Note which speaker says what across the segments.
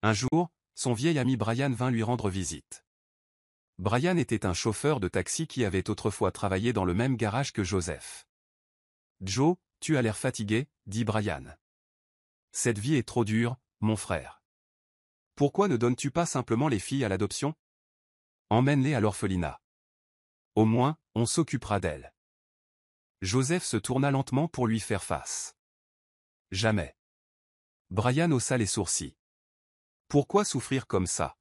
Speaker 1: Un jour, son vieil ami Brian vint lui rendre visite. Brian était un chauffeur de taxi qui avait autrefois travaillé dans le même garage que Joseph. « Joe, tu as l'air fatigué, » dit Brian. « Cette vie est trop dure, mon frère. Pourquoi ne donnes-tu pas simplement les filles à l'adoption? Emmène-les à l'orphelinat. Au moins, on s'occupera d'elles. » Joseph se tourna lentement pour lui faire face. « Jamais. » Brian haussa les sourcils. « Pourquoi souffrir comme ça?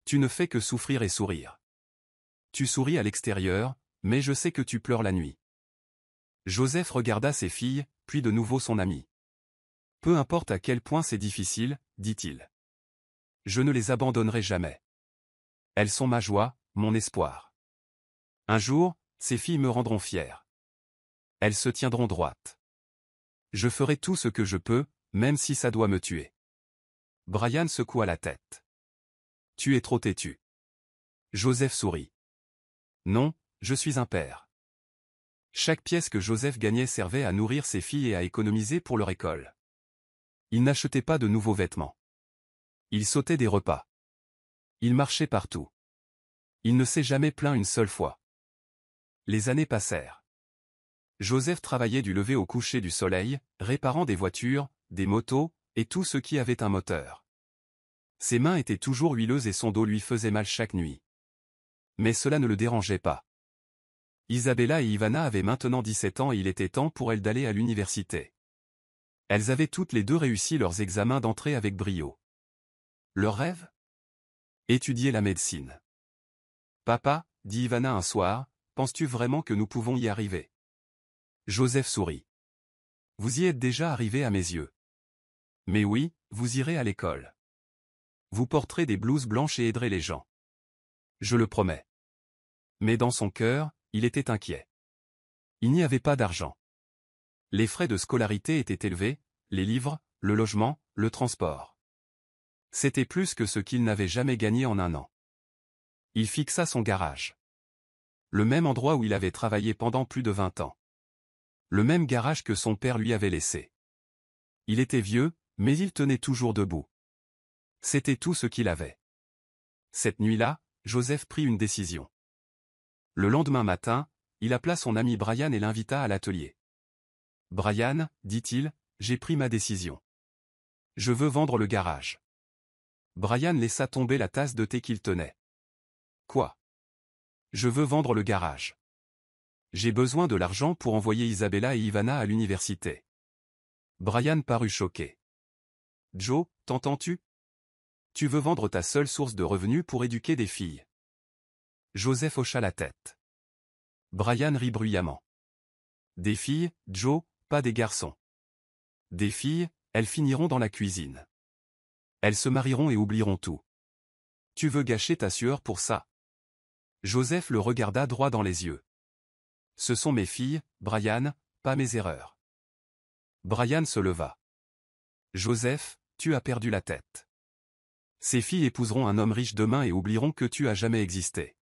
Speaker 1: Tu ne fais que souffrir et sourire. Tu souris à l'extérieur, mais je sais que tu pleures la nuit. » Joseph regarda ses filles, puis de nouveau son ami. « Peu importe à quel point c'est difficile, dit-il. Je ne les abandonnerai jamais. Elles sont ma joie, mon espoir. Un jour, ces filles me rendront fier. Elles se tiendront droites. Je ferai tout ce que je peux, même si ça doit me tuer. » Brian secoua la tête. « Tu es trop têtu. » Joseph sourit. « Non, je suis un père. » Chaque pièce que Joseph gagnait servait à nourrir ses filles et à économiser pour leur école. Il n'achetait pas de nouveaux vêtements. Il sautait des repas. Il marchait partout. Il ne s'est jamais plaint une seule fois. Les années passèrent. Joseph travaillait du lever au coucher du soleil, réparant des voitures, des motos, et tout ce qui avait un moteur. Ses mains étaient toujours huileuses et son dos lui faisait mal chaque nuit. Mais cela ne le dérangeait pas. Isabella et Ivana avaient maintenant 17 ans et il était temps pour elles d'aller à l'université. Elles avaient toutes les deux réussi leurs examens d'entrée avec brio. Leur rêve? Étudier la médecine. « Papa, » dit Ivana un soir, « penses-tu vraiment que nous pouvons y arriver? » Joseph sourit. « Vous y êtes déjà arrivé à mes yeux. Mais oui, vous irez à l'école. Vous porterez des blouses blanches et aiderez les gens. Je le promets. » Mais dans son cœur, il était inquiet. Il n'y avait pas d'argent. Les frais de scolarité étaient élevés, les livres, le logement, le transport. C'était plus que ce qu'il n'avait jamais gagné en un an. Il fixa son garage. Le même endroit où il avait travaillé pendant plus de 20 ans. Le même garage que son père lui avait laissé. Il était vieux, mais il tenait toujours debout. C'était tout ce qu'il avait. Cette nuit-là, Joseph prit une décision. Le lendemain matin, il appela son ami Brian et l'invita à l'atelier. « Brian, » dit-il, « j'ai pris ma décision. Je veux vendre le garage. » Brian laissa tomber la tasse de thé qu'il tenait. « Quoi? Je veux vendre le garage. J'ai besoin de l'argent pour envoyer Isabella et Ivana à l'université. » Brian parut choqué. « Joe, t'entends-tu? Tu veux vendre ta seule source de revenus pour éduquer des filles. » Joseph hocha la tête. Brian rit bruyamment. « Des filles, Joe, pas des garçons. Des filles, elles finiront dans la cuisine. Elles se marieront et oublieront tout. Tu veux gâcher ta sueur pour ça? » Joseph le regarda droit dans les yeux. « Ce sont mes filles, Brian, pas mes erreurs. » Brian se leva. « Joseph, tu as perdu la tête. Ces filles épouseront un homme riche demain et oublieront que tu as jamais existé.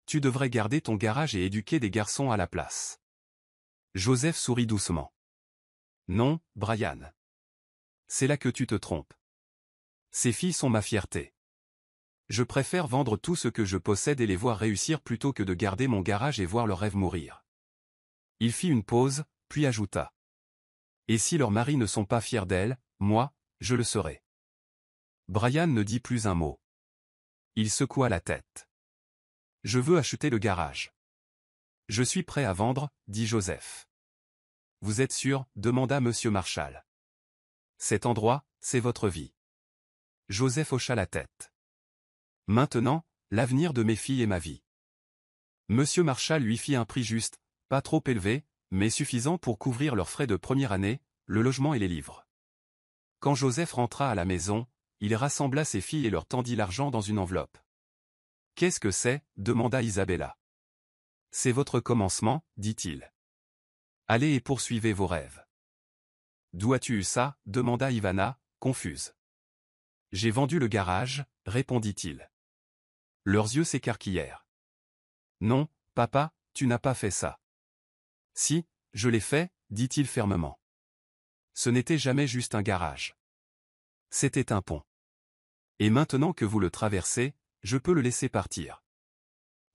Speaker 1: Tu devrais garder ton garage et éduquer des garçons à la place. » Joseph sourit doucement. « Non, Brian. C'est là que tu te trompes. Ces filles sont ma fierté. Je préfère vendre tout ce que je possède et les voir réussir plutôt que de garder mon garage et voir leurs rêves mourir. » Il fit une pause, puis ajouta. « Et si leurs maris ne sont pas fiers d'elles, moi, je le serai. » Brian ne dit plus un mot. Il secoua la tête. « Je veux acheter le garage. »« Je suis prêt à vendre, » dit Joseph. « Vous êtes sûr ?» demanda Monsieur Marshall. « Cet endroit, c'est votre vie. » Joseph hocha la tête. « Maintenant, l'avenir de mes filles est ma vie. » Monsieur Marshall lui fit un prix juste, pas trop élevé, mais suffisant pour couvrir leurs frais de première année, le logement et les livres. Quand Joseph rentra à la maison, il rassembla ses filles et leur tendit l'argent dans une enveloppe. « Qu'est-ce que c'est ?» demanda Isabella. « C'est votre commencement, » dit-il. « Allez et poursuivez vos rêves. »« D'où as-tu eu ça ?» demanda Ivana, confuse. « J'ai vendu le garage, » répondit-il. Leurs yeux s'écarquillèrent. « Non, papa, tu n'as pas fait ça. »« Si, je l'ai fait, » dit-il fermement. « Ce n'était jamais juste un garage. C'était un pont. Et maintenant que vous le traversez, je peux le laisser partir.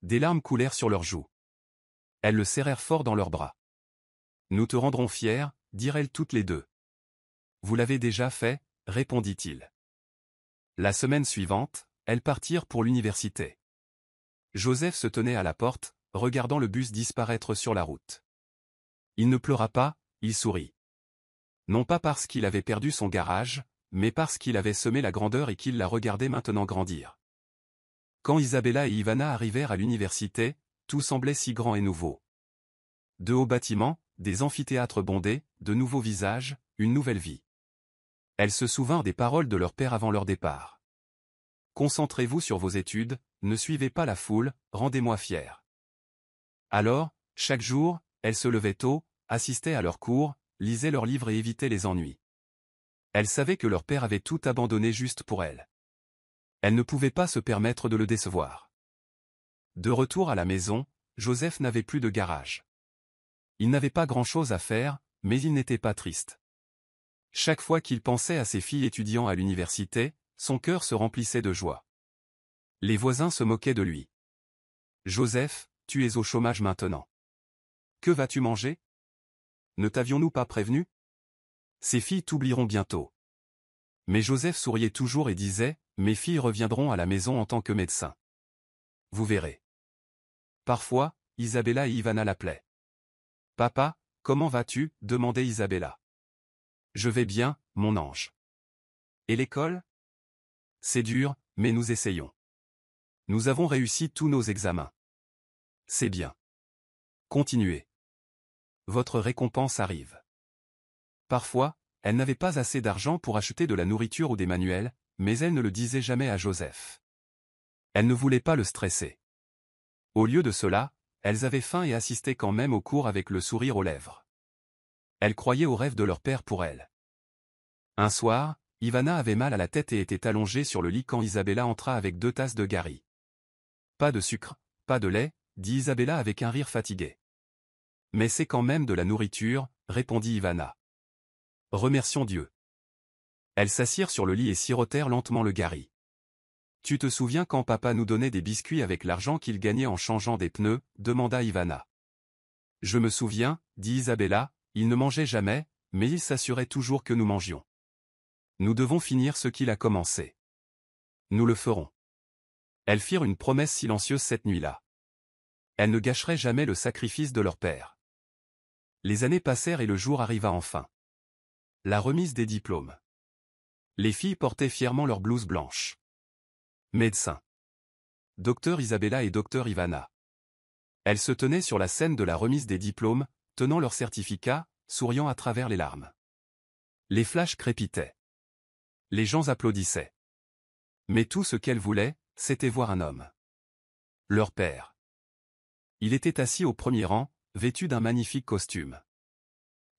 Speaker 1: Des larmes coulèrent sur leurs joues. Elles le serrèrent fort dans leurs bras. Nous te rendrons fiers, dirent-elles toutes les deux. Vous l'avez déjà fait, répondit-il. La semaine suivante, elles partirent pour l'université. Joseph se tenait à la porte, regardant le bus disparaître sur la route. Il ne pleura pas, il sourit. Non pas parce qu'il avait perdu son garage, mais parce qu'il avait semé la grandeur et qu'il la regardait maintenant grandir. Quand Isabella et Ivana arrivèrent à l'université, tout semblait si grand et nouveau. De hauts bâtiments, des amphithéâtres bondés, de nouveaux visages, une nouvelle vie. Elles se souvinrent des paroles de leur père avant leur départ. Concentrez-vous sur vos études, ne suivez pas la foule, rendez-moi fier. Alors, chaque jour, elles se levaient tôt, assistaient à leurs cours, lisaient leurs livres et évitaient les ennuis. Elles savaient que leur père avait tout abandonné juste pour elles. Elles ne pouvaient pas se permettre de le décevoir. De retour à la maison, Joseph n'avait plus de garage. Il n'avait pas grand-chose à faire, mais il n'était pas triste. Chaque fois qu'il pensait à ses filles étudiant à l'université, son cœur se remplissait de joie. Les voisins se moquaient de lui. « Joseph, tu es au chômage maintenant. Que vas-tu manger? Ne t'avions-nous pas prévenu? Ces filles t'oublieront bientôt. » Mais Joseph souriait toujours et disait, « Mes filles reviendront à la maison en tant que médecins. Vous verrez. » Parfois, Isabella et Ivana l'appelaient. « Papa, comment vas-tu » demandait Isabella. « Je vais bien, mon ange. Et l'école? C'est dur, mais nous essayons. Nous avons réussi tous nos examens. C'est bien. Continuez. Votre récompense arrive. » Parfois, elle n'avait pas assez d'argent pour acheter de la nourriture ou des manuels, mais elle ne le disait jamais à Joseph. Elle ne voulait pas le stresser. Au lieu de cela, elles avaient faim et assistaient quand même au cours avec le sourire aux lèvres. Elles croyaient aux rêves de leur père pour elles. Un soir, Ivana avait mal à la tête et était allongée sur le lit quand Isabella entra avec 2 tasses de gari. « Pas de sucre, pas de lait, » dit Isabella avec un rire fatigué. « Mais c'est quand même de la nourriture, » répondit Ivana. « Remercions Dieu. » Elles s'assirent sur le lit et sirotèrent lentement le gari. « Tu te souviens quand papa nous donnait des biscuits avec l'argent qu'il gagnait en changeant des pneus » demanda Ivana. « Je me souviens, » dit Isabella, « il ne mangeait jamais, mais il s'assurait toujours que nous mangions. Nous devons finir ce qu'il a commencé. Nous le ferons. » Elles firent une promesse silencieuse cette nuit-là. Elles ne gâcheraient jamais le sacrifice de leur père. Les années passèrent et le jour arriva enfin. La remise des diplômes. Les filles portaient fièrement leurs blouses blanches. Médecins. Docteur Isabella et docteur Ivana. Elles se tenaient sur la scène de la remise des diplômes, tenant leurs certificats, souriant à travers les larmes. Les flashs crépitaient. Les gens applaudissaient. Mais tout ce qu'elles voulaient, c'était voir un homme. Leur père. Il était assis au premier rang, vêtu d'un magnifique costume.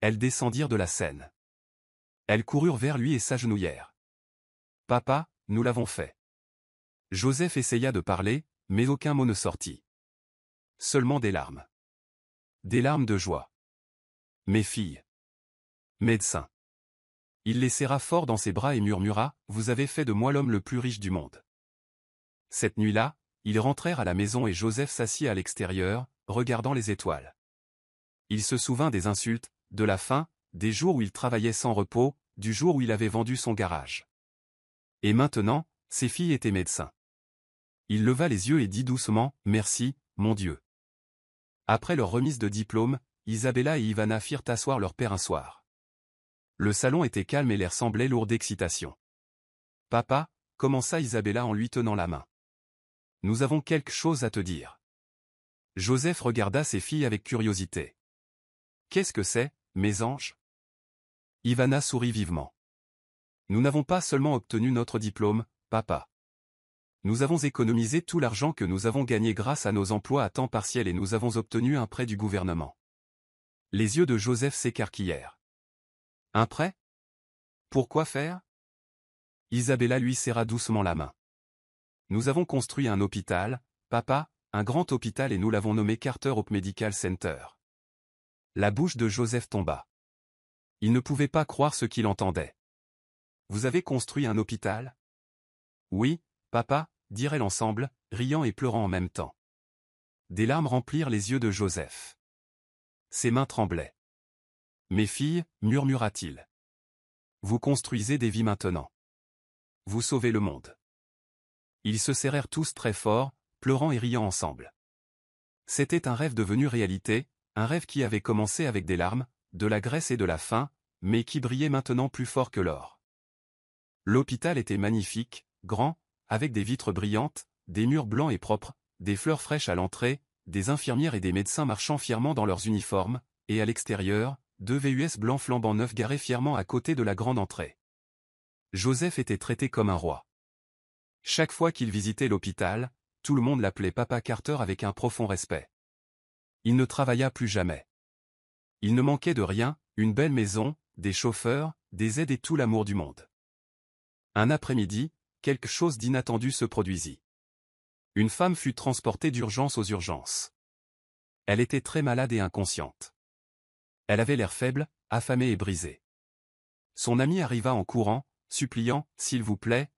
Speaker 1: Elles descendirent de la scène. Elles coururent vers lui et s'agenouillèrent. « Papa, nous l'avons fait. » Joseph essaya de parler, mais aucun mot ne sortit. Seulement des larmes. Des larmes de joie. « Mes filles. Médecin. » Il les serra fort dans ses bras et murmura, « Vous avez fait de moi l'homme le plus riche du monde. » Cette nuit-là, ils rentrèrent à la maison et Joseph s'assit à l'extérieur, regardant les étoiles. Il se souvint des insultes, de la faim, des jours où il travaillait sans repos, du jour où il avait vendu son garage. Et maintenant, ses filles étaient médecins. Il leva les yeux et dit doucement, « Merci, mon Dieu. » Après leur remise de diplôme, Isabella et Ivana firent asseoir leur père un soir. Le salon était calme et l'air semblait lourd d'excitation. « Papa » commença Isabella en lui tenant la main. « Nous avons quelque chose à te dire. » Joseph regarda ses filles avec curiosité. « Qu'est-ce que c'est, mes anges ?» Ivana sourit vivement. « Nous n'avons pas seulement obtenu notre diplôme, papa. Nous avons économisé tout l'argent que nous avons gagné grâce à nos emplois à temps partiel et nous avons obtenu un prêt du gouvernement. » Les yeux de Joseph s'écarquillèrent. « Un prêt? Pourquoi faire ?» Isabella lui serra doucement la main. « Nous avons construit un hôpital, papa, un grand hôpital et nous l'avons nommé Carter Hope Medical Center. » La bouche de Joseph tomba. Il ne pouvait pas croire ce qu'il entendait. « Vous avez construit un hôpital ? Oui, papa, dirent ensemble, riant et pleurant en même temps. Des larmes remplirent les yeux de Joseph. Ses mains tremblaient. Mes filles, murmura-t-il. Vous construisez des vies maintenant. Vous sauvez le monde. Ils se serrèrent tous très fort, pleurant et riant ensemble. C'était un rêve devenu réalité, un rêve qui avait commencé avec des larmes, de la graisse et de la faim, mais qui brillait maintenant plus fort que l'or. L'hôpital était magnifique, grand, avec des vitres brillantes, des murs blancs et propres, des fleurs fraîches à l'entrée, des infirmières et des médecins marchant fièrement dans leurs uniformes, et à l'extérieur, 2 VUS blancs flambant neufs garés fièrement à côté de la grande entrée. Joseph était traité comme un roi. Chaque fois qu'il visitait l'hôpital, tout le monde l'appelait Papa Carter avec un profond respect. Il ne travailla plus jamais. Il ne manquait de rien, une belle maison, des chauffeurs, des aides et tout l'amour du monde. Un après-midi, quelque chose d'inattendu se produisit. Une femme fut transportée d'urgence aux urgences. Elle était très malade et inconsciente. Elle avait l'air faible, affamée et brisée. Son ami arriva en courant, suppliant, « S'il vous plaît,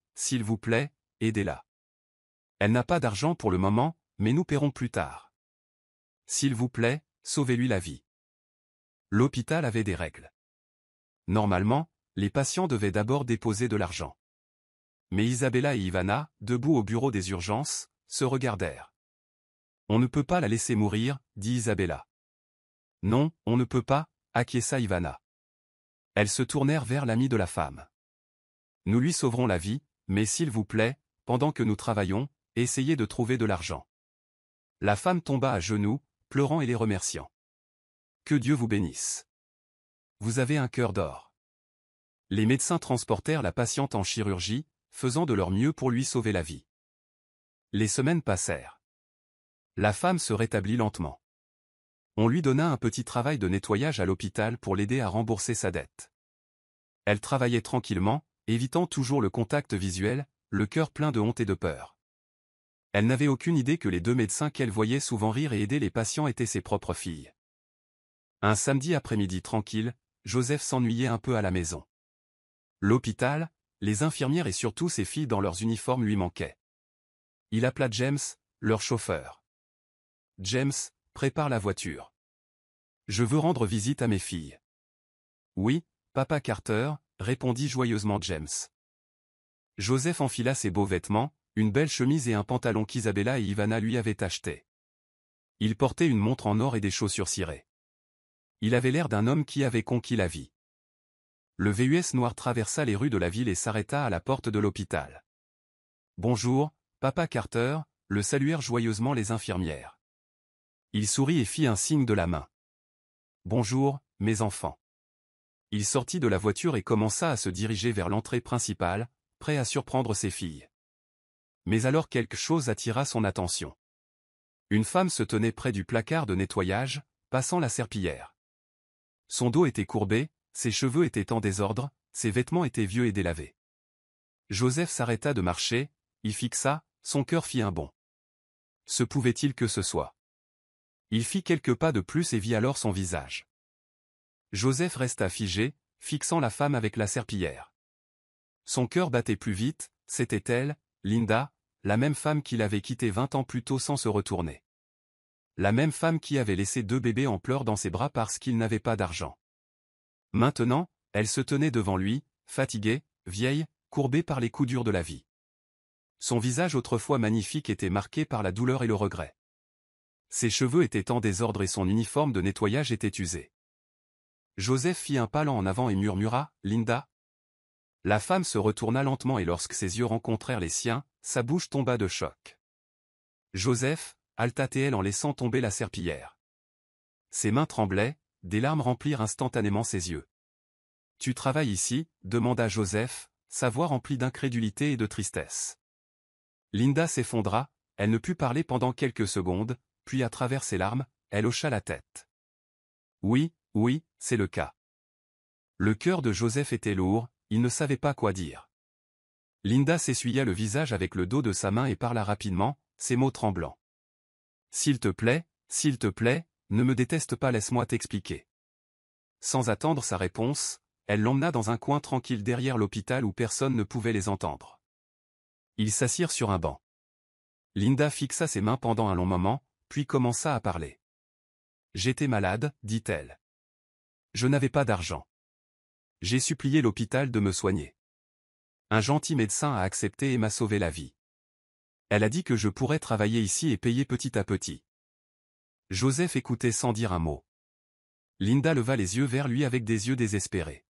Speaker 1: aidez-la. Elle n'a pas d'argent pour le moment, mais nous paierons plus tard. S'il vous plaît, sauvez-lui la vie. » L'hôpital avait des règles. Normalement, les patients devaient d'abord déposer de l'argent. Mais Isabella et Ivana, debout au bureau des urgences, se regardèrent. « On ne peut pas la laisser mourir, » dit Isabella. « Non, on ne peut pas, » acquiesça Ivana. Elles se tournèrent vers l'ami de la femme. « Nous lui sauverons la vie, mais s'il vous plaît, pendant que nous travaillons, essayez de trouver de l'argent. » La femme tomba à genoux, pleurant et les remerciant. « Que Dieu vous bénisse. Vous avez un cœur d'or. » Les médecins transportèrent la patiente en chirurgie, faisant de leur mieux pour lui sauver la vie. Les semaines passèrent. La femme se rétablit lentement. On lui donna un petit travail de nettoyage à l'hôpital pour l'aider à rembourser sa dette. Elle travaillait tranquillement, évitant toujours le contact visuel, le cœur plein de honte et de peur. Elle n'avait aucune idée que les 2 médecins qu'elle voyait souvent rire et aider les patients étaient ses propres filles. Un samedi après-midi tranquille, Joseph s'ennuyait un peu à la maison. L'hôpital, les infirmières et surtout ses filles dans leurs uniformes lui manquaient. Il appela James, leur chauffeur. « James, prépare la voiture. Je veux rendre visite à mes filles. »« Oui, Papa Carter, » répondit joyeusement James. Joseph enfila ses beaux vêtements, une belle chemise et un pantalon qu'Isabella et Ivana lui avaient acheté. Il portait une montre en or et des chaussures cirées. Il avait l'air d'un homme qui avait conquis la vie. Le VUS noir traversa les rues de la ville et s'arrêta à la porte de l'hôpital. « Bonjour, Papa Carter », le saluèrent joyeusement les infirmières. Il sourit et fit un signe de la main. « Bonjour, mes enfants. » Il sortit de la voiture et commença à se diriger vers l'entrée principale, prêt à surprendre ses filles. Mais alors quelque chose attira son attention. Une femme se tenait près du placard de nettoyage, passant la serpillière. Son dos était courbé, ses cheveux étaient en désordre, ses vêtements étaient vieux et délavés. Joseph s'arrêta de marcher, y fixa, son cœur fit un bond. Se pouvait-il que ce soit? Il fit quelques pas de plus et vit alors son visage. Joseph resta figé, fixant la femme avec la serpillière. Son cœur battait plus vite, c'était elle, Linda, la même femme qu'il avait quittée 20 ans plus tôt sans se retourner. La même femme qui avait laissé 2 bébés en pleurs dans ses bras parce qu'il n'avait pas d'argent. Maintenant, elle se tenait devant lui, fatiguée, vieille, courbée par les coups durs de la vie. Son visage autrefois magnifique était marqué par la douleur et le regret. Ses cheveux étaient en désordre et son uniforme de nettoyage était usé. Joseph fit un pas en avant et murmura, « Linda ?» La femme se retourna lentement et lorsque ses yeux rencontrèrent les siens, sa bouche tomba de choc. « Joseph » halta-t-elle en laissant tomber la serpillière. Ses mains tremblaient, des larmes remplirent instantanément ses yeux. « Tu travailles ici ?» demanda Joseph, sa voix remplie d'incrédulité et de tristesse. Linda s'effondra, elle ne put parler pendant quelques secondes, puis à travers ses larmes, elle hocha la tête. « Oui, oui, c'est le cas. » Le cœur de Joseph était lourd, il ne savait pas quoi dire. Linda s'essuya le visage avec le dos de sa main et parla rapidement, ses mots tremblants. « S'il te plaît, ne me déteste pas, laisse-moi t'expliquer. » Sans attendre sa réponse, elle l'emmena dans un coin tranquille derrière l'hôpital où personne ne pouvait les entendre. Ils s'assirent sur un banc. Linda fixa ses mains pendant un long moment, puis commença à parler. J'étais malade, dit-elle. Je n'avais pas d'argent. J'ai supplié l'hôpital de me soigner. Un gentil médecin a accepté et m'a sauvé la vie. Elle a dit que je pourrais travailler ici et payer petit à petit. Joseph écoutait sans dire un mot. Linda leva les yeux vers lui avec des yeux désespérés.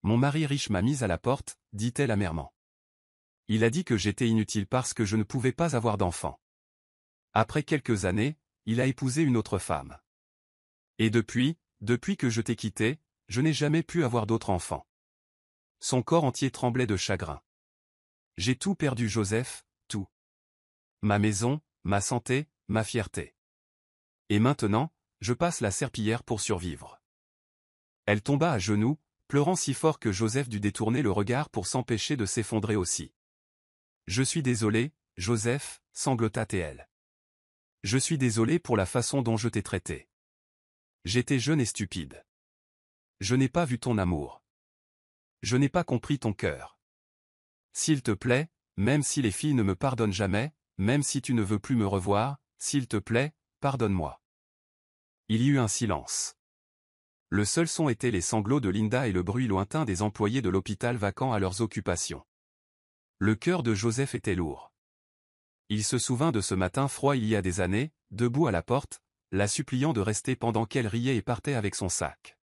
Speaker 1: Mon mari riche m'a mise à la porte, dit-elle amèrement. Il a dit que j'étais inutile parce que je ne pouvais pas avoir d'enfant. Après quelques années, il a épousé une autre femme. Et depuis que je t'ai quitté, je n'ai jamais pu avoir d'autre enfant. Son corps entier tremblait de chagrin. J'ai tout perdu, Joseph, tout. Ma maison, ma santé, ma fierté. Et maintenant, je passe la serpillière pour survivre. Elle tomba à genoux, pleurant si fort que Joseph dut détourner le regard pour s'empêcher de s'effondrer aussi. Je suis désolé, Joseph, sanglota-t-elle. Je suis désolé pour la façon dont je t'ai traité. J'étais jeune et stupide. Je n'ai pas vu ton amour. Je n'ai pas compris ton cœur. S'il te plaît, même si les filles ne me pardonnent jamais, même si tu ne veux plus me revoir, s'il te plaît, pardonne-moi. Il y eut un silence. Le seul son était les sanglots de Linda et le bruit lointain des employés de l'hôpital vaquant à leurs occupations. Le cœur de Joseph était lourd. Il se souvint de ce matin froid il y a des années, debout à la porte, la suppliant de rester pendant qu'elle riait et partait avec son sac.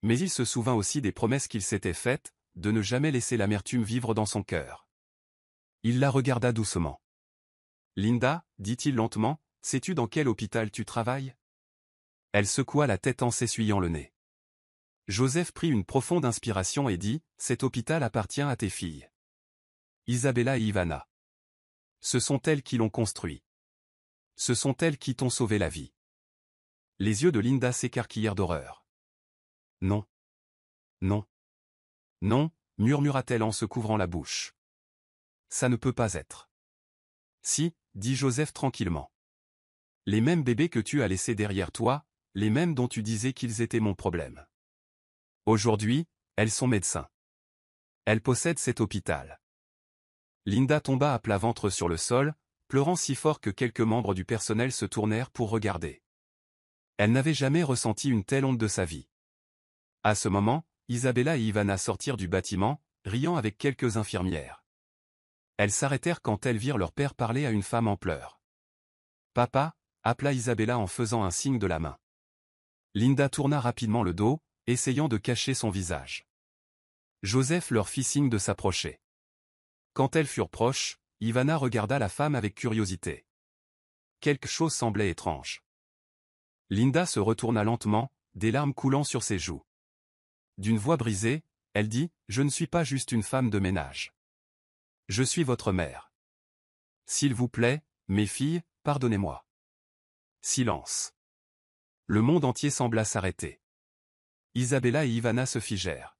Speaker 1: Mais il se souvint aussi des promesses qu'il s'était faites, de ne jamais laisser l'amertume vivre dans son cœur. Il la regarda doucement. « Linda, dit-il lentement, sais-tu dans quel hôpital tu travailles ?» Elle secoua la tête en s'essuyant le nez. Joseph prit une profonde inspiration et dit, « Cet hôpital appartient à tes filles. Isabella et Ivana. Ce sont elles qui l'ont construit. Ce sont elles qui t'ont sauvé la vie. » Les yeux de Linda s'écarquillèrent d'horreur. « Non. Non. Non, murmura-t-elle en se couvrant la bouche. Ça ne peut pas être. Si, dit Joseph tranquillement. Les mêmes bébés que tu as laissés derrière toi, les mêmes dont tu disais qu'ils étaient mon problème. Aujourd'hui, elles sont médecins. Elles possèdent cet hôpital. Linda tomba à plat ventre sur le sol, pleurant si fort que quelques membres du personnel se tournèrent pour regarder. Elle n'avait jamais ressenti une telle honte de sa vie. À ce moment, Isabella et Ivana sortirent du bâtiment, riant avec quelques infirmières. Elles s'arrêtèrent quand elles virent leur père parler à une femme en pleurs. « Papa » appela Isabella en faisant un signe de la main. Linda tourna rapidement le dos, essayant de cacher son visage. Joseph leur fit signe de s'approcher. Quand elles furent proches, Ivana regarda la femme avec curiosité. Quelque chose semblait étrange. Linda se retourna lentement, des larmes coulant sur ses joues. D'une voix brisée, elle dit, « Je ne suis pas juste une femme de ménage. Je suis votre mère. S'il vous plaît, mes filles, pardonnez-moi. » Silence. Le monde entier sembla s'arrêter. Isabella et Ivana se figèrent.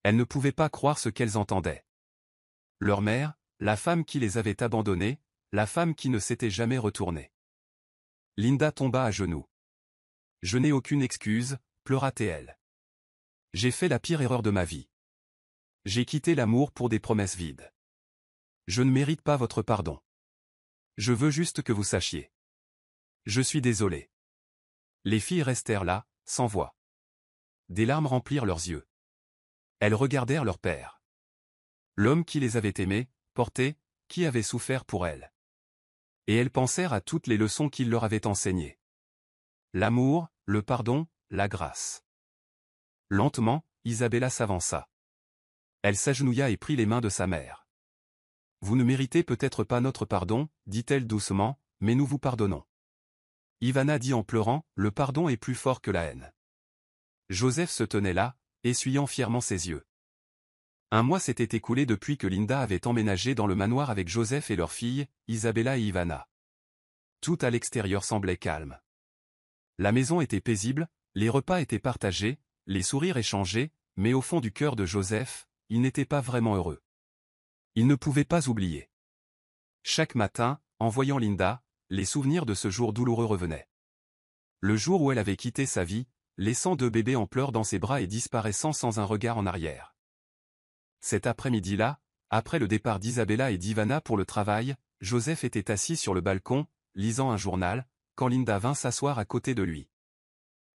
Speaker 1: Elles ne pouvaient pas croire ce qu'elles entendaient. Leur mère, la femme qui les avait abandonnées, la femme qui ne s'était jamais retournée. Linda tomba à genoux. « Je n'ai aucune excuse, » pleura-t-elle. « J'ai fait la pire erreur de ma vie. J'ai quitté l'amour pour des promesses vides. Je ne mérite pas votre pardon. Je veux juste que vous sachiez. Je suis désolée. » Les filles restèrent là, sans voix. Des larmes remplirent leurs yeux. Elles regardèrent leur père. L'homme qui les avait aimées, portées, qui avait souffert pour elles. Et elles pensèrent à toutes les leçons qu'il leur avait enseignées. L'amour, le pardon, la grâce. Lentement, Isabella s'avança. Elle s'agenouilla et prit les mains de sa mère. « Vous ne méritez peut-être pas notre pardon, dit-elle doucement, mais nous vous pardonnons. » Ivana dit en pleurant, « Le pardon est plus fort que la haine. » Joseph se tenait là, essuyant fièrement ses yeux. Un mois s'était écoulé depuis que Linda avait emménagé dans le manoir avec Joseph et leurs filles, Isabella et Ivana. Tout à l'extérieur semblait calme. La maison était paisible, les repas étaient partagés, les sourires échangés, mais au fond du cœur de Joseph, il n'était pas vraiment heureux. Il ne pouvait pas oublier. Chaque matin, en voyant Linda, les souvenirs de ce jour douloureux revenaient. Le jour où elle avait quitté sa vie, laissant 2 bébés en pleurs dans ses bras et disparaissant sans un regard en arrière. Cet après-midi-là, Après le départ d'Isabella et d'Ivana pour le travail, Joseph était assis sur le balcon, lisant un journal, quand Linda vint s'asseoir à côté de lui.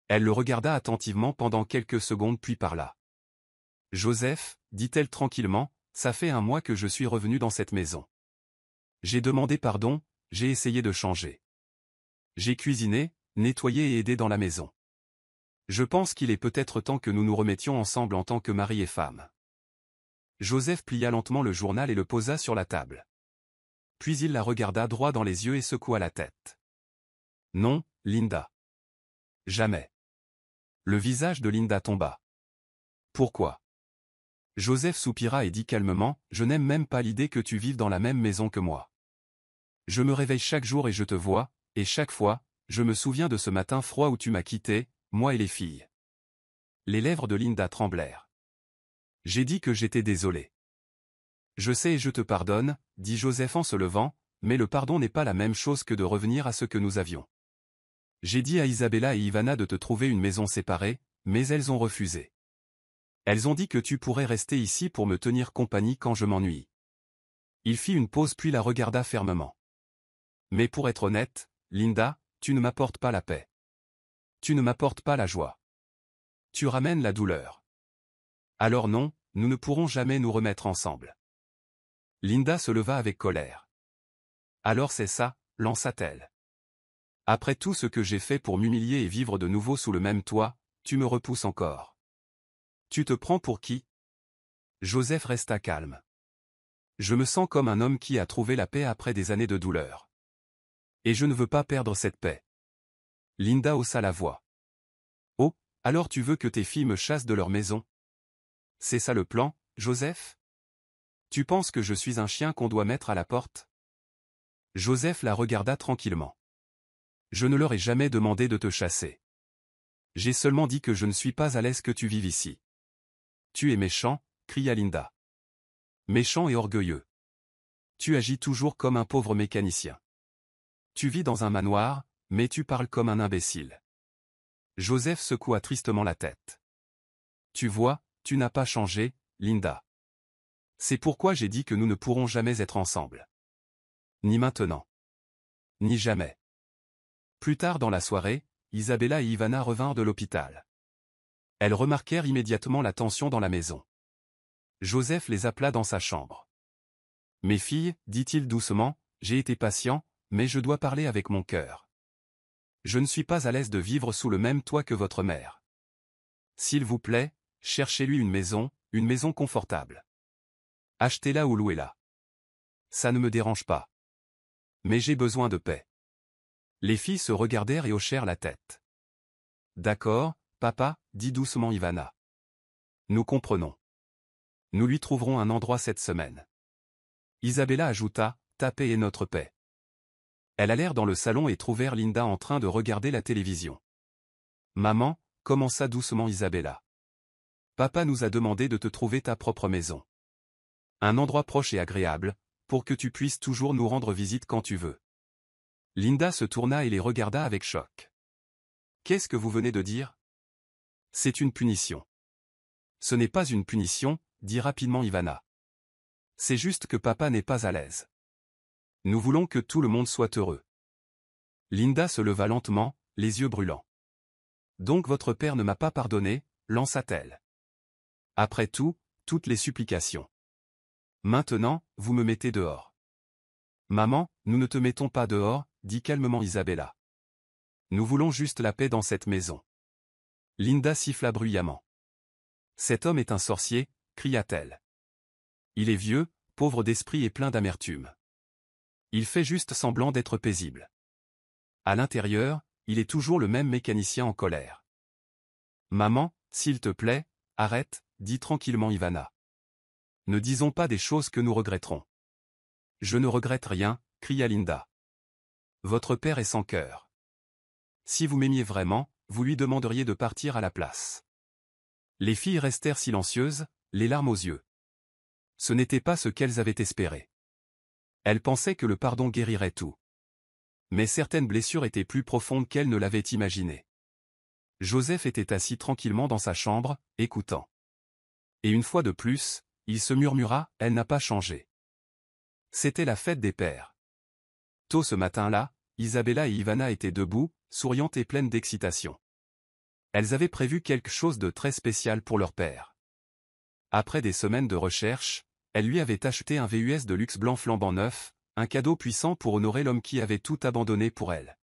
Speaker 1: Elle le regarda attentivement pendant quelques secondes puis parla. « Joseph, dit-elle tranquillement, ça fait un mois que je suis revenu dans cette maison. J'ai demandé pardon, j'ai essayé de changer. J'ai cuisiné, nettoyé et aidé dans la maison. Je pense qu'il est peut-être temps que nous nous remettions ensemble en tant que mari et femme. » Joseph plia lentement le journal et le posa sur la table. Puis il la regarda droit dans les yeux et secoua la tête. « Non, Linda. Jamais. » Le visage de Linda tomba. « Pourquoi ?» Joseph soupira et dit calmement, « Je n'aime même pas l'idée que tu vives dans la même maison que moi. Je me réveille chaque jour et je te vois, et chaque fois, je me souviens de ce matin froid où tu m'as quitté, moi et les filles. » Les lèvres de Linda tremblèrent. « J'ai dit que j'étais désolé. »« Je sais et je te pardonne, » dit Joseph en se levant, « mais le pardon n'est pas la même chose que de revenir à ce que nous avions. J'ai dit à Isabella et Ivana de te trouver une maison séparée, mais elles ont refusé. Elles ont dit que tu pourrais rester ici pour me tenir compagnie quand je m'ennuie. » Il fit une pause puis la regarda fermement. « Mais pour être honnête, Linda, tu ne m'apportes pas la paix. Tu ne m'apportes pas la joie. Tu ramènes la douleur. Alors non, nous ne pourrons jamais nous remettre ensemble. » Linda se leva avec colère. « Alors c'est ça, lança-t-elle. Après tout ce que j'ai fait pour m'humilier et vivre de nouveau sous le même toit, tu me repousses encore. Tu te prends pour qui ?» Joseph resta calme. « Je me sens comme un homme qui a trouvé la paix après des années de douleur. Et je ne veux pas perdre cette paix. » Linda haussa la voix. « Oh, alors tu veux que tes filles me chassent de leur maison? C'est ça le plan, Joseph? Tu penses que je suis un chien qu'on doit mettre à la porte? » Joseph la regarda tranquillement. « Je ne leur ai jamais demandé de te chasser. J'ai seulement dit que je ne suis pas à l'aise que tu vives ici. »« Tu es méchant, » cria Linda. « Méchant et orgueilleux. Tu agis toujours comme un pauvre mécanicien. Tu vis dans un manoir, mais tu parles comme un imbécile. » Joseph secoua tristement la tête. « Tu vois, tu n'as pas changé, Linda. C'est pourquoi j'ai dit que nous ne pourrons jamais être ensemble. Ni maintenant. Ni jamais. » Plus tard dans la soirée, Isabella et Ivana revinrent de l'hôpital. Elles remarquèrent immédiatement la tension dans la maison. Joseph les appela dans sa chambre. « Mes filles, dit-il doucement, j'ai été patient, mais je dois parler avec mon cœur. Je ne suis pas à l'aise de vivre sous le même toit que votre mère. S'il vous plaît, cherchez-lui une maison confortable. Achetez-la ou louez-la. Ça ne me dérange pas. Mais j'ai besoin de paix. » Les filles se regardèrent et hochèrent la tête. « D'accord, papa, dit doucement Ivana. Nous comprenons. Nous lui trouverons un endroit cette semaine. » Isabella ajouta, « Ta paix est notre paix. » Elles allèrent dans le salon et trouvèrent Linda en train de regarder la télévision. « Maman, » commença doucement Isabella. « Papa nous a demandé de te trouver ta propre maison. Un endroit proche et agréable, pour que tu puisses toujours nous rendre visite quand tu veux. » Linda se tourna et les regarda avec choc. « Qu'est-ce que vous venez de dire? C'est une punition. » « Ce n'est pas une punition, » dit rapidement Ivana. « C'est juste que papa n'est pas à l'aise. Nous voulons que tout le monde soit heureux. » Linda se leva lentement, les yeux brûlants. « Donc votre père ne m'a pas pardonné, » lança-t-elle. « Après tout, toutes les supplications. Maintenant, vous me mettez dehors. »« Maman, nous ne te mettons pas dehors, » dit calmement Isabella. « Nous voulons juste la paix dans cette maison. » Linda siffla bruyamment. « Cet homme est un sorcier, » cria-t-elle. « Il est vieux, pauvre d'esprit et plein d'amertume. Il fait juste semblant d'être paisible. À l'intérieur, il est toujours le même mécanicien en colère. »« Maman, s'il te plaît, arrête, » dit tranquillement Ivana. « Ne disons pas des choses que nous regretterons. »« Je ne regrette rien, » cria Linda. « Votre père est sans cœur. Si vous m'aimiez vraiment, vous lui demanderiez de partir à la place. » Les filles restèrent silencieuses, les larmes aux yeux. Ce n'était pas ce qu'elles avaient espéré. Elles pensaient que le pardon guérirait tout. Mais certaines blessures étaient plus profondes qu'elles ne l'avaient imaginé. Joseph était assis tranquillement dans sa chambre, écoutant. Et une fois de plus, il se murmura, elle n'a pas changé. C'était la fête des pères. Tôt ce matin-là, Isabella et Ivana étaient debout, souriantes et pleines d'excitation. Elles avaient prévu quelque chose de très spécial pour leur père. Après des semaines de recherche, elles lui avaient acheté un VUS de luxe blanc flambant neuf, un cadeau puissant pour honorer l'homme qui avait tout abandonné pour elle.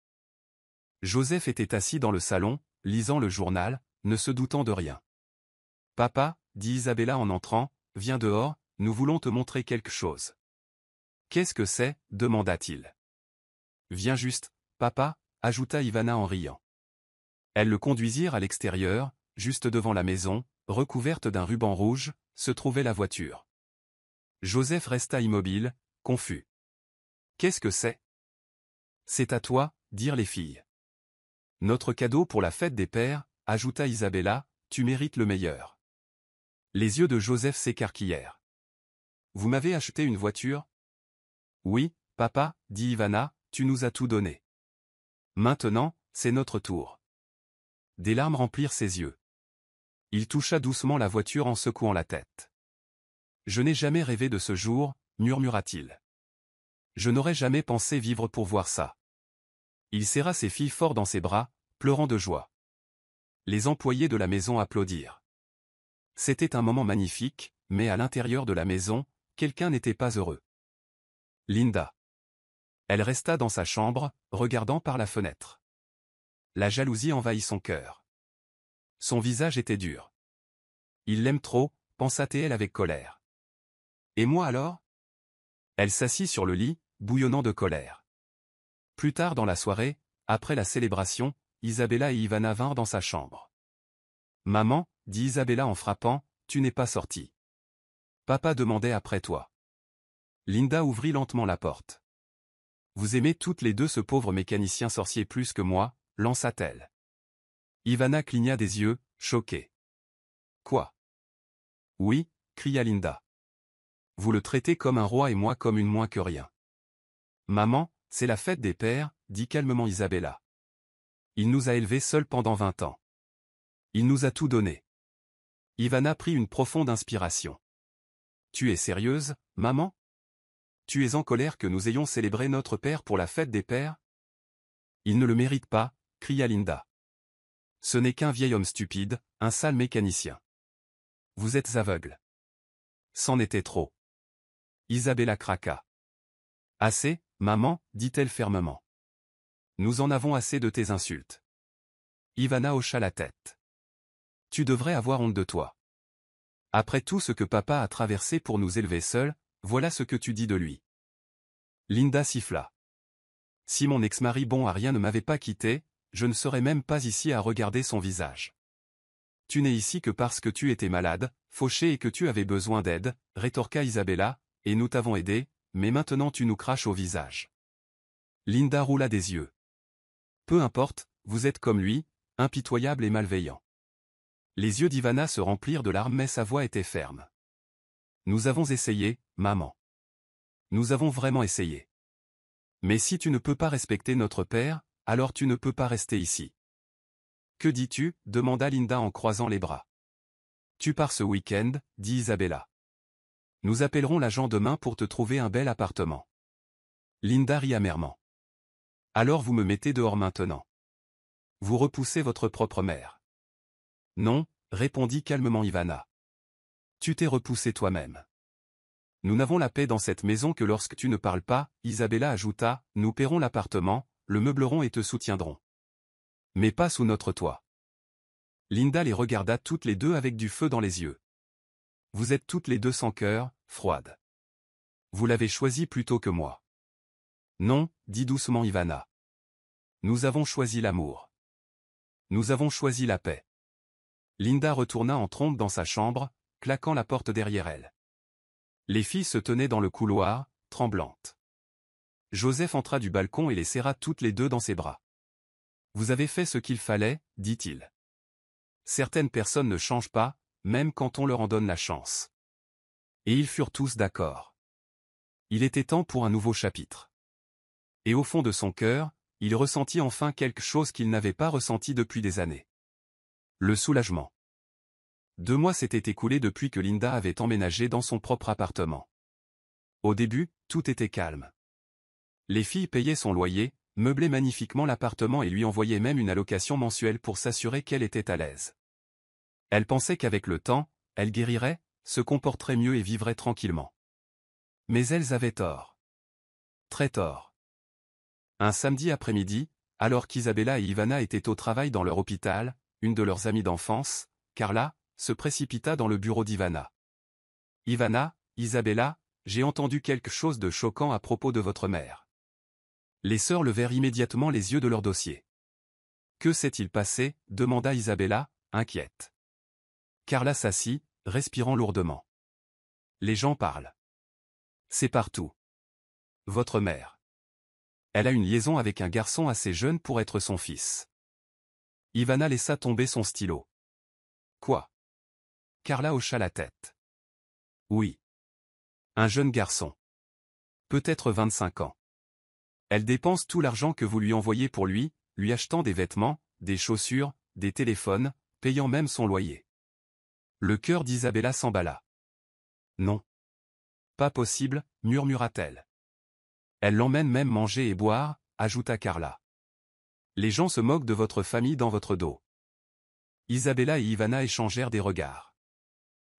Speaker 1: Joseph était assis dans le salon, lisant le journal, ne se doutant de rien. « Papa, dit Isabella en entrant, viens dehors, nous voulons te montrer quelque chose. »« Qu'est-ce que c'est » demanda-t-il. « Viens juste, papa, ajouta Ivana en riant. Elles le conduisirent à l'extérieur, juste devant la maison, recouverte d'un ruban rouge, se trouvait la voiture. Joseph resta immobile, confus. « Qu'est-ce que c'est ?»« C'est à toi, dirent les filles. »« Notre cadeau pour la fête des pères, ajouta Isabella, tu mérites le meilleur. » Les yeux de Joseph s'écarquillèrent. « Vous m'avez acheté une voiture ?»« Oui, papa, dit Ivana, tu nous as tout donné. Maintenant, c'est notre tour. » Des larmes remplirent ses yeux. Il toucha doucement la voiture en secouant la tête. « Je n'ai jamais rêvé de ce jour, murmura-t-il. Je n'aurais jamais pensé vivre pour voir ça. » Il serra ses filles fort dans ses bras, pleurant de joie. Les employés de la maison applaudirent. C'était un moment magnifique, mais à l'intérieur de la maison, quelqu'un n'était pas heureux. Linda. Elle resta dans sa chambre, regardant par la fenêtre. La jalousie envahit son cœur. Son visage était dur. Il l'aime trop, pensa-t-elle avec colère. Et moi alors ? Elle s'assit sur le lit, bouillonnant de colère. Plus tard dans la soirée, après la célébration, Isabella et Ivana vinrent dans sa chambre. « Maman, dit Isabella en frappant, tu n'es pas sortie. Papa demandait après toi. » Linda ouvrit lentement la porte. « Vous aimez toutes les deux ce pauvre mécanicien sorcier plus que moi, lança-t-elle. Ivana cligna des yeux, choquée. « Quoi ? » « Oui, cria Linda. Vous le traitez comme un roi et moi comme une moins que rien. »« Maman, c'est la fête des pères, dit calmement Isabella. Il nous a élevés seuls pendant 20 ans. Il nous a tout donné. » Ivana prit une profonde inspiration. « Tu es sérieuse, maman ? Tu es en colère que nous ayons célébré notre père pour la fête des pères ? » « Il ne le mérite pas, cria Linda. Ce n'est qu'un vieil homme stupide, un sale mécanicien. Vous êtes aveugle. » C'en était trop. Isabella craqua. « Assez, maman, dit-elle fermement. Nous en avons assez de tes insultes. » Ivana hocha la tête. « Tu devrais avoir honte de toi. Après tout ce que papa a traversé pour nous élever seuls, voilà ce que tu dis de lui. » Linda siffla. « Si mon ex-mari bon à rien ne m'avait pas quitté, je ne serais même pas ici à regarder son visage. Tu n'es ici que parce que tu étais malade, fauché et que tu avais besoin d'aide, rétorqua Isabella, et nous t'avons aidé, mais maintenant tu nous craches au visage. » Linda roula des yeux. « Peu importe, vous êtes comme lui, impitoyable et malveillant. » Les yeux d'Ivana se remplirent de larmes mais sa voix était ferme. « Nous avons essayé, maman. Nous avons vraiment essayé. Mais si tu ne peux pas respecter notre père, alors tu ne peux pas rester ici. »« Que dis-tu » demanda Linda en croisant les bras. « Tu pars ce week-end, dit Isabella. Nous appellerons l'agent demain pour te trouver un bel appartement. » Linda rit amèrement. « Alors vous me mettez dehors maintenant. Vous repoussez votre propre mère. »« Non, » répondit calmement Ivana. « Tu t'es repoussé toi-même. Nous n'avons la paix dans cette maison que lorsque tu ne parles pas, » Isabella ajouta, « nous paierons l'appartement, le meublerons et te soutiendrons. Mais pas sous notre toit. » Linda les regarda toutes les deux avec du feu dans les yeux. « Vous êtes toutes les deux sans cœur, froides. Vous l'avez choisi plutôt que moi. »« Non, » dit doucement Ivana. « Nous avons choisi l'amour. Nous avons choisi la paix. » Linda retourna en trombe dans sa chambre, claquant la porte derrière elle. Les filles se tenaient dans le couloir, tremblantes. Joseph entra du balcon et les serra toutes les deux dans ses bras. « Vous avez fait ce qu'il fallait, dit-il. Certaines personnes ne changent pas, même quand on leur en donne la chance. » Et ils furent tous d'accord. Il était temps pour un nouveau chapitre. Et au fond de son cœur, il ressentit enfin quelque chose qu'il n'avait pas ressenti depuis des années. Le soulagement. 2 mois s'étaient écoulés depuis que Linda avait emménagé dans son propre appartement. Au début, tout était calme. Les filles payaient son loyer, meublaient magnifiquement l'appartement et lui envoyaient même une allocation mensuelle pour s'assurer qu'elle était à l'aise. Elle pensait qu'avec le temps, elle guérirait, se comporterait mieux et vivrait tranquillement. Mais elles avaient tort. Très tort. Un samedi après-midi, alors qu'Isabella et Ivana étaient au travail dans leur hôpital, une de leurs amies d'enfance, Carla, se précipita dans le bureau d'Ivana. « Ivana, Isabella, j'ai entendu quelque chose de choquant à propos de votre mère. » Les sœurs levèrent immédiatement les yeux de leur dossier. « Que s'est-il passé » demanda Isabella, inquiète. Carla s'assit, respirant lourdement. « Les gens parlent. C'est partout. Votre mère. Elle a une liaison avec un garçon assez jeune pour être son fils. » Ivana laissa tomber son stylo. « Quoi ?» Carla hocha la tête. « Oui. Un jeune garçon. Peut-être 25 ans. Elle dépense tout l'argent que vous lui envoyez pour lui achetant des vêtements, des chaussures, des téléphones, payant même son loyer. » Le cœur d'Isabella s'emballa. « Non. Pas possible, murmura-t-elle. Elle l'emmène même manger et boire, ajouta Carla. Les gens se moquent de votre famille dans votre dos. » Isabella et Ivana échangèrent des regards.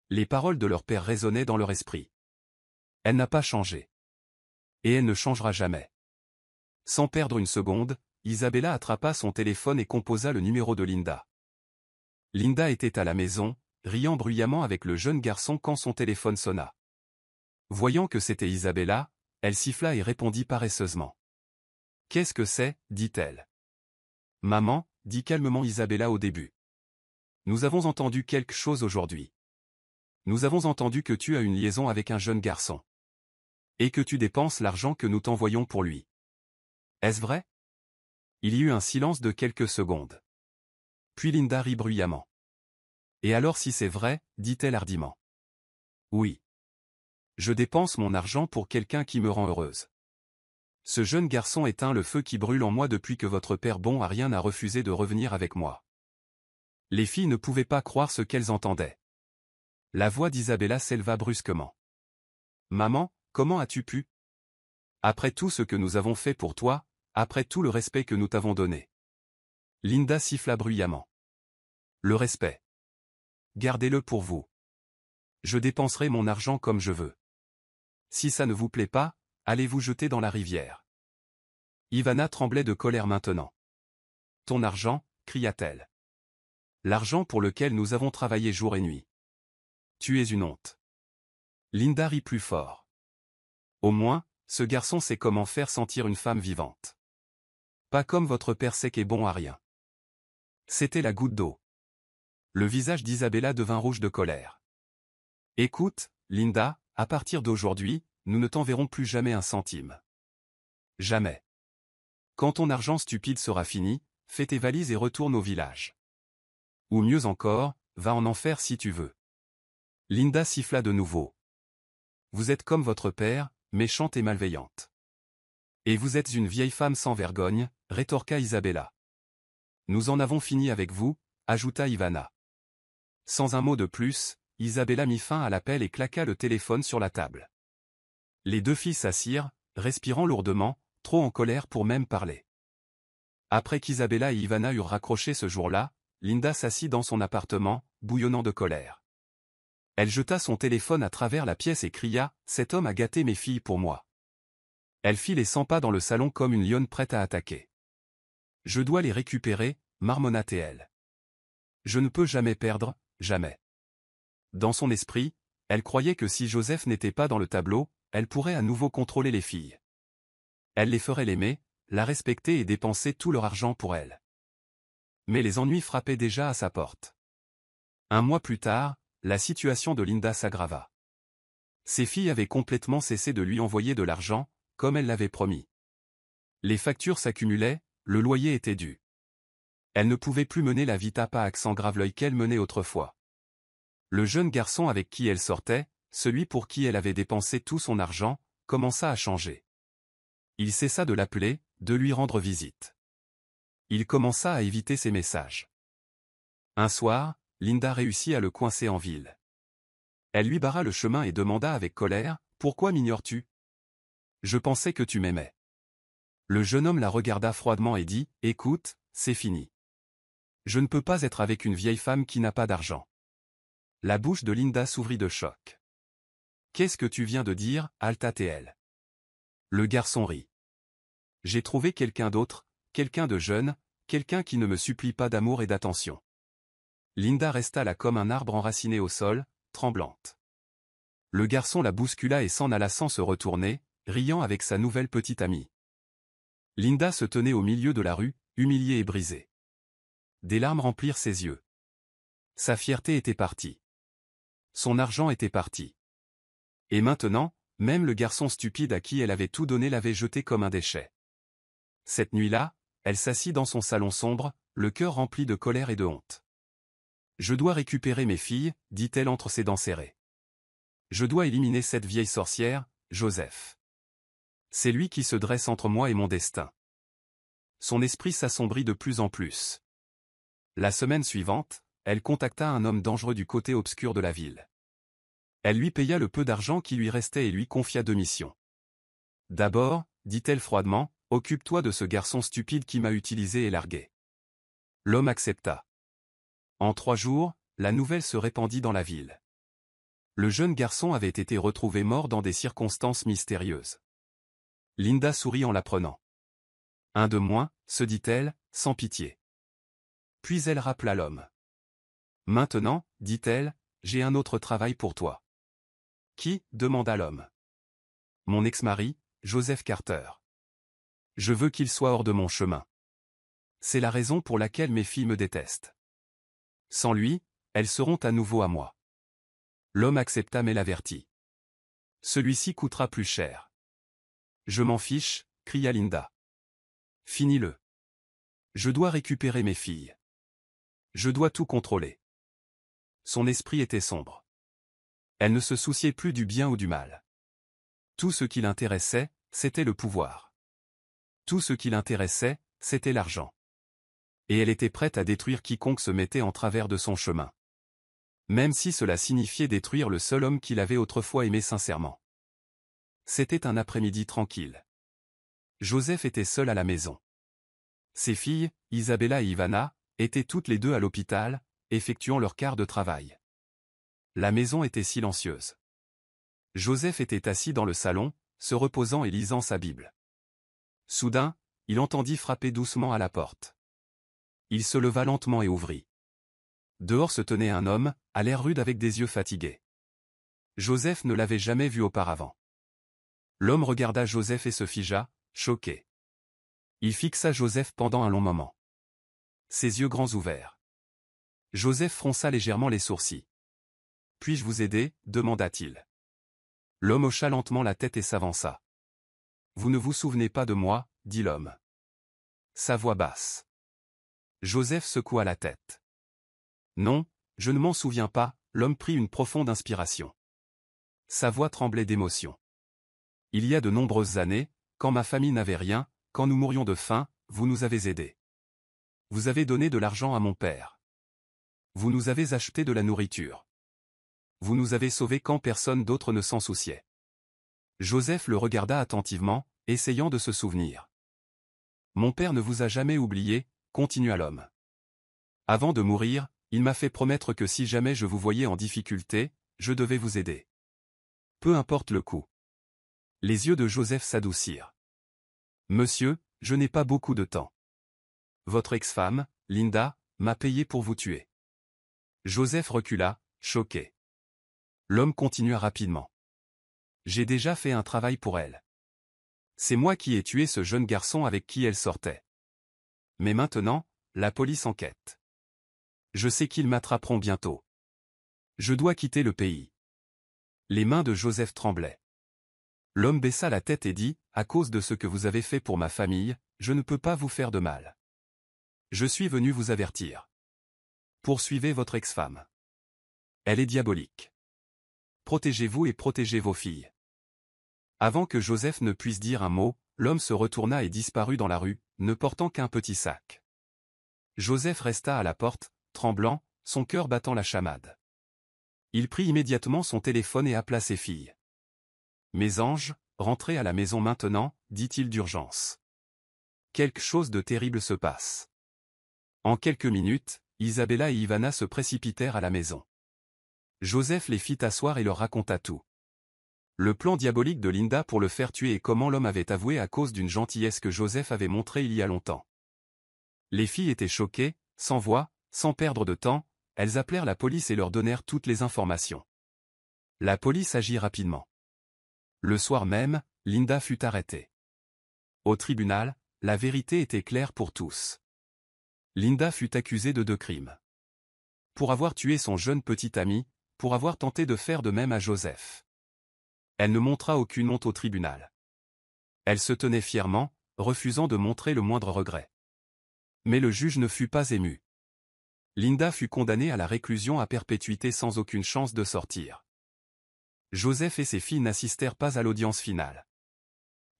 Speaker 1: Les paroles de leur père résonnaient dans leur esprit. Elle n'a pas changé. Et elle ne changera jamais. Sans perdre une seconde, Isabella attrapa son téléphone et composa le numéro de Linda. Linda était à la maison, riant bruyamment avec le jeune garçon quand son téléphone sonna. Voyant que c'était Isabella, elle siffla et répondit paresseusement. « Qu'est-ce que c'est » dit-elle. « Maman » dit calmement Isabella au début. « Nous avons entendu quelque chose aujourd'hui. Nous avons entendu que tu as une liaison avec un jeune garçon. Et que tu dépenses l'argent que nous t'envoyons pour lui. Est-ce vrai ?» Il y eut un silence de quelques secondes. Puis Linda rit bruyamment. « Et alors si c'est vrai » dit-elle hardiment. « Oui. Je dépense mon argent pour quelqu'un qui me rend heureuse. Ce jeune garçon éteint le feu qui brûle en moi depuis que votre père bon à rien a refusé de revenir avec moi. » Les filles ne pouvaient pas croire ce qu'elles entendaient. La voix d'Isabella s'éleva brusquement. « Maman, comment as-tu pu ? Après tout ce que nous avons fait pour toi, après tout le respect que nous t'avons donné. » Linda siffla bruyamment. « Le respect. Gardez-le pour vous. Je dépenserai mon argent comme je veux. Si ça ne vous plaît pas, allez vous jeter dans la rivière. » Ivana tremblait de colère maintenant. « Ton argent » cria-t-elle. « L'argent pour lequel nous avons travaillé jour et nuit. Tu es une honte. » Linda rit plus fort. « Au moins, ce garçon sait comment faire sentir une femme vivante. Pas comme votre père sec et bon à rien. » C'était la goutte d'eau. Le visage d'Isabella devint rouge de colère. « Écoute, Linda, à partir d'aujourd'hui, nous ne t'enverrons plus jamais un centime. Jamais. Quand ton argent stupide sera fini, fais tes valises et retourne au village. Ou mieux encore, va en enfer si tu veux. » Linda siffla de nouveau. « Vous êtes comme votre père, méchante et malveillante. Et vous êtes une vieille femme sans vergogne, » rétorqua Isabella. « Nous en avons fini avec vous, » ajouta Ivana. Sans un mot de plus, Isabella mit fin à l'appel et claqua le téléphone sur la table. Les deux filles s'assirent, respirant lourdement, trop en colère pour même parler. Après qu'Isabella et Ivana eurent raccroché ce jour-là, Linda s'assit dans son appartement, bouillonnant de colère. Elle jeta son téléphone à travers la pièce et cria « Cet homme a gâté mes filles pour moi. » Elle fit les 100 pas dans le salon comme une lionne prête à attaquer. « Je dois les récupérer » marmonna-t-elle. « Je ne peux jamais perdre, jamais. » Dans son esprit, elle croyait que si Joseph n'était pas dans le tableau, elle pourrait à nouveau contrôler les filles. Elle les ferait l'aimer, la respecter et dépenser tout leur argent pour elle. Mais les ennuis frappaient déjà à sa porte. Un mois plus tard, la situation de Linda s'aggrava. Ses filles avaient complètement cessé de lui envoyer de l'argent, comme elle l'avait promis. Les factures s'accumulaient, le loyer était dû. Elle ne pouvait plus mener la vie tapa accent grave l'œil qu'elle menait autrefois. Le jeune garçon avec qui elle sortait, celui pour qui elle avait dépensé tout son argent, commença à changer. Il cessa de l'appeler, de lui rendre visite. Il commença à éviter ses messages. Un soir, Linda réussit à le coincer en ville. Elle lui barra le chemin et demanda avec colère, « Pourquoi m'ignores-tu? Je pensais que tu m'aimais. » Le jeune homme la regarda froidement et dit, « Écoute, c'est fini. Je ne peux pas être avec une vieille femme qui n'a pas d'argent. » La bouche de Linda s'ouvrit de choc. « Qu'est-ce que tu viens de dire, Alta-T-L » Le garçon rit. « J'ai trouvé quelqu'un d'autre, quelqu'un de jeune, quelqu'un qui ne me supplie pas d'amour et d'attention. » Linda resta là comme un arbre enraciné au sol, tremblante. Le garçon la bouscula et s'en alla sans se retourner, riant avec sa nouvelle petite amie. Linda se tenait au milieu de la rue, humiliée et brisée. Des larmes remplirent ses yeux. Sa fierté était partie. Son argent était parti. Et maintenant, même le garçon stupide à qui elle avait tout donné l'avait jeté comme un déchet. Cette nuit-là, elle s'assit dans son salon sombre, le cœur rempli de colère et de honte. « Je dois récupérer mes filles, dit-elle entre ses dents serrées. Je dois éliminer cette vieille sorcière, Joseph. C'est lui qui se dresse entre moi et mon destin. » Son esprit s'assombrit de plus en plus. La semaine suivante, elle contacta un homme dangereux du côté obscur de la ville. Elle lui paya le peu d'argent qui lui restait et lui confia 2 missions. « D'abord, dit-elle froidement, occupe-toi de ce garçon stupide qui m'a utilisé et largué. » L'homme accepta. En 3 jours, la nouvelle se répandit dans la ville. Le jeune garçon avait été retrouvé mort dans des circonstances mystérieuses. Linda sourit en l'apprenant. « Un de moins, se dit-elle, sans pitié. » Puis elle rappela l'homme. « Maintenant, dit-elle, j'ai un autre travail pour toi. »« Qui ?» demanda l'homme. « Mon ex-mari, Joseph Carter. Je veux qu'il soit hors de mon chemin. C'est la raison pour laquelle mes filles me détestent. Sans lui, elles seront à nouveau à moi. » L'homme accepta mais l'avertit. « Celui-ci coûtera plus cher. »« Je m'en fiche, » cria Linda. « Finis-le. Je dois récupérer mes filles. Je dois tout contrôler. » Son esprit était sombre. Elle ne se souciait plus du bien ou du mal. Tout ce qui l'intéressait, c'était le pouvoir. Tout ce qui l'intéressait, c'était l'argent. Et elle était prête à détruire quiconque se mettait en travers de son chemin. Même si cela signifiait détruire le seul homme qu'il avait autrefois aimé sincèrement. C'était un après-midi tranquille. Joseph était seul à la maison. Ses filles, Isabella et Ivana, étaient toutes les deux à l'hôpital, effectuant leur quart de travail. La maison était silencieuse. Joseph était assis dans le salon, se reposant et lisant sa Bible. Soudain, il entendit frapper doucement à la porte. Il se leva lentement et ouvrit. Dehors se tenait un homme, à l'air rude avec des yeux fatigués. Joseph ne l'avait jamais vu auparavant. L'homme regarda Joseph et se figea, choqué. Il fixa Joseph pendant un long moment. Ses yeux grands ouverts. Joseph fronça légèrement les sourcils. « Puis-je vous aider ?» demanda-t-il. L'homme hocha lentement la tête et s'avança. « Vous ne vous souvenez pas de moi ?» dit l'homme. Sa voix basse. Joseph secoua la tête. « Non, je ne m'en souviens pas », l'homme prit une profonde inspiration. Sa voix tremblait d'émotion. « Il y a de nombreuses années, quand ma famille n'avait rien, quand nous mourions de faim, vous nous avez aidés. Vous avez donné de l'argent à mon père. Vous nous avez acheté de la nourriture. Vous nous avez sauvés quand personne d'autre ne s'en souciait. » Joseph le regarda attentivement, essayant de se souvenir. « Mon père ne vous a jamais oublié, » continua l'homme. « Avant de mourir, il m'a fait promettre que si jamais je vous voyais en difficulté, je devais vous aider. Peu importe le coût. » Les yeux de Joseph s'adoucirent. « Monsieur, je n'ai pas beaucoup de temps. Votre ex-femme, Linda, m'a payé pour vous tuer. » Joseph recula, choqué. L'homme continua rapidement. « J'ai déjà fait un travail pour elle. C'est moi qui ai tué ce jeune garçon avec qui elle sortait. Mais maintenant, la police enquête. Je sais qu'ils m'attraperont bientôt. Je dois quitter le pays. » Les mains de Joseph tremblaient. L'homme baissa la tête et dit, « À cause de ce que vous avez fait pour ma famille, je ne peux pas vous faire de mal. Je suis venu vous avertir. Poursuivez votre ex-femme. Elle est diabolique. Protégez-vous et protégez vos filles. » Avant que Joseph ne puisse dire un mot, l'homme se retourna et disparut dans la rue, ne portant qu'un petit sac. Joseph resta à la porte, tremblant, son cœur battant la chamade. Il prit immédiatement son téléphone et appela ses filles. « Mes anges, rentrez à la maison maintenant, dit-il d'urgence. Quelque chose de terrible se passe. » En quelques minutes, Isabella et Ivana se précipitèrent à la maison. Joseph les fit asseoir et leur raconta tout. Le plan diabolique de Linda pour le faire tuer et comment l'homme avait avoué à cause d'une gentillesse que Joseph avait montrée il y a longtemps. Les filles étaient choquées, sans voix, sans perdre de temps, elles appelèrent la police et leur donnèrent toutes les informations. La police agit rapidement. Le soir même, Linda fut arrêtée. Au tribunal, la vérité était claire pour tous. Linda fut accusée de 2 crimes. Pour avoir tué son jeune petit ami, pour avoir tenté de faire de même à Joseph. Elle ne montra aucune honte au tribunal. Elle se tenait fièrement, refusant de montrer le moindre regret. Mais le juge ne fut pas ému. Linda fut condamnée à la réclusion à perpétuité sans aucune chance de sortir. Joseph et ses filles n'assistèrent pas à l'audience finale.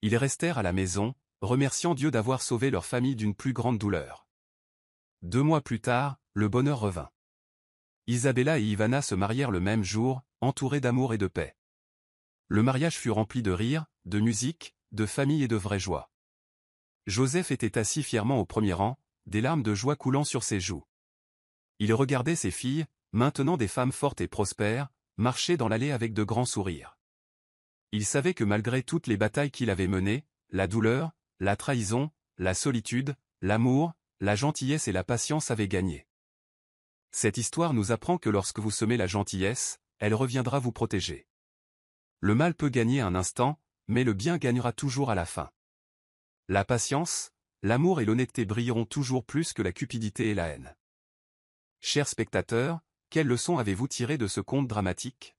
Speaker 1: Ils restèrent à la maison, remerciant Dieu d'avoir sauvé leur famille d'une plus grande douleur. 2 mois plus tard, le bonheur revint. Isabella et Ivana se marièrent le même jour, entourés d'amour et de paix. Le mariage fut rempli de rires, de musique, de famille et de vraie joie. Joseph était assis fièrement au premier rang, des larmes de joie coulant sur ses joues. Il regardait ses filles, maintenant des femmes fortes et prospères, marcher dans l'allée avec de grands sourires. Il savait que malgré toutes les batailles qu'il avait menées, la douleur, la trahison, la solitude, l'amour, la gentillesse et la patience avaient gagné. Cette histoire nous apprend que lorsque vous semez la gentillesse, elle reviendra vous protéger. Le mal peut gagner un instant, mais le bien gagnera toujours à la fin. La patience, l'amour et l'honnêteté brilleront toujours plus que la cupidité et la haine. Chers spectateurs, quelle leçon avez-vous tiré de ce conte dramatique?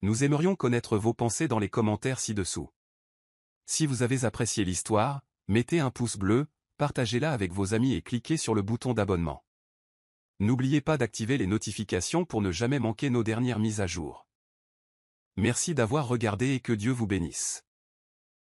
Speaker 1: Nous aimerions connaître vos pensées dans les commentaires ci-dessous. Si vous avez apprécié l'histoire, mettez un pouce bleu, partagez-la avec vos amis et cliquez sur le bouton d'abonnement. N'oubliez pas d'activer les notifications pour ne jamais manquer nos dernières mises à jour. Merci d'avoir regardé et que Dieu vous bénisse.